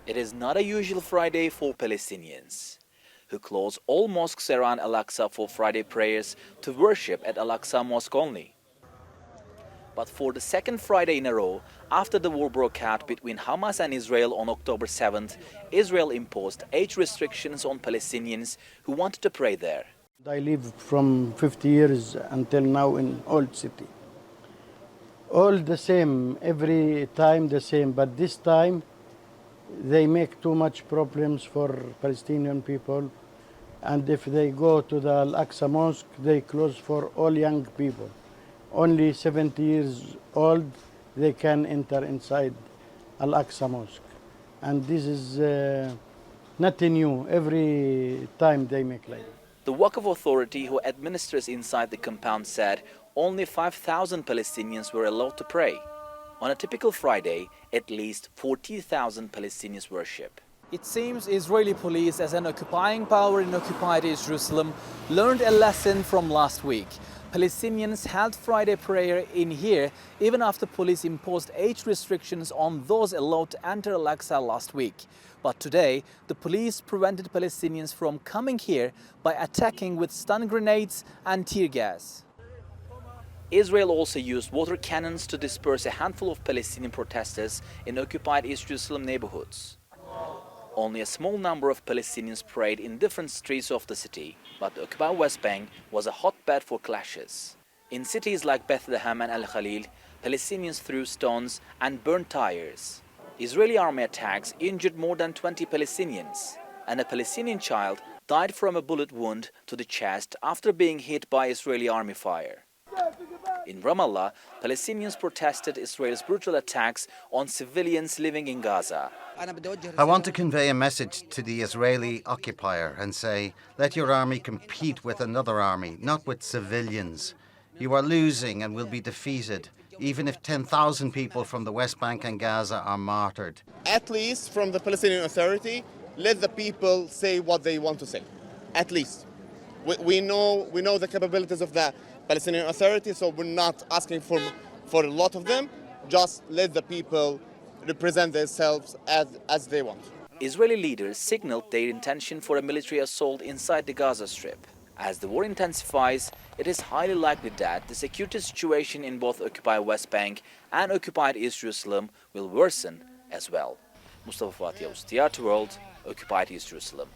It is not a usual Friday for Palestinians, who close all mosques around Al-Aqsa for Friday prayers to worship at Aqsa Mosque only. But for the second Friday in a row, after the war broke out between Hamas and Israel on October 7th, Israel imposed age restrictions on Palestinians who wanted to pray there. I live from 50 years until now in old city. All the same, every time the same, but this time they make too much problems for Palestinian people. And if they go to the Aqsa Mosque, they close for all young people. Only 70 years old, they can enter inside Al-Aqsa Mosque. And this is nothing new. Every time they make like that. The Waqf authority who administers inside the compound said only 5,000 Palestinians were allowed to pray. On a typical Friday, at least 40,000 Palestinians worship. It seems Israeli police, as an occupying power in occupied East Jerusalem, learned a lesson from last week. Palestinians held Friday prayer in here even after police imposed age restrictions on those allowed to enter Al-Aqsa last week. But today, the police prevented Palestinians from coming here by attacking with stun grenades and tear gas. Israel also used water cannons to disperse a handful of Palestinian protesters in occupied East Jerusalem neighborhoods. Only a small number of Palestinians prayed in different streets of the city, but the occupied West Bank was a hotbed for clashes. In cities like Bethlehem and Al-Khalil, Palestinians threw stones and burned tires. Israeli army attacks injured more than 20 Palestinians, and a Palestinian child died from a bullet wound to the chest after being hit by Israeli army fire. In Ramallah, Palestinians protested Israel's brutal attacks on civilians living in Gaza. I want to convey a message to the Israeli occupier and say, let your army compete with another army, not with civilians. You are losing and will be defeated, even if 10,000 people from the West Bank and Gaza are martyred. At least from the Palestinian Authority, let the people say what they want to say. At least. We know the capabilities of the Palestinian Authority, so we're not asking for a lot of them. Just let the people represent themselves as they want. Israeli leaders signaled their intention for a military assault inside the Gaza Strip. As the war intensifies, it is highly likely that the security situation in both occupied West Bank and occupied East Jerusalem will worsen as well. Mustafa Fatih Yavuz, TR2 World, occupied East Jerusalem.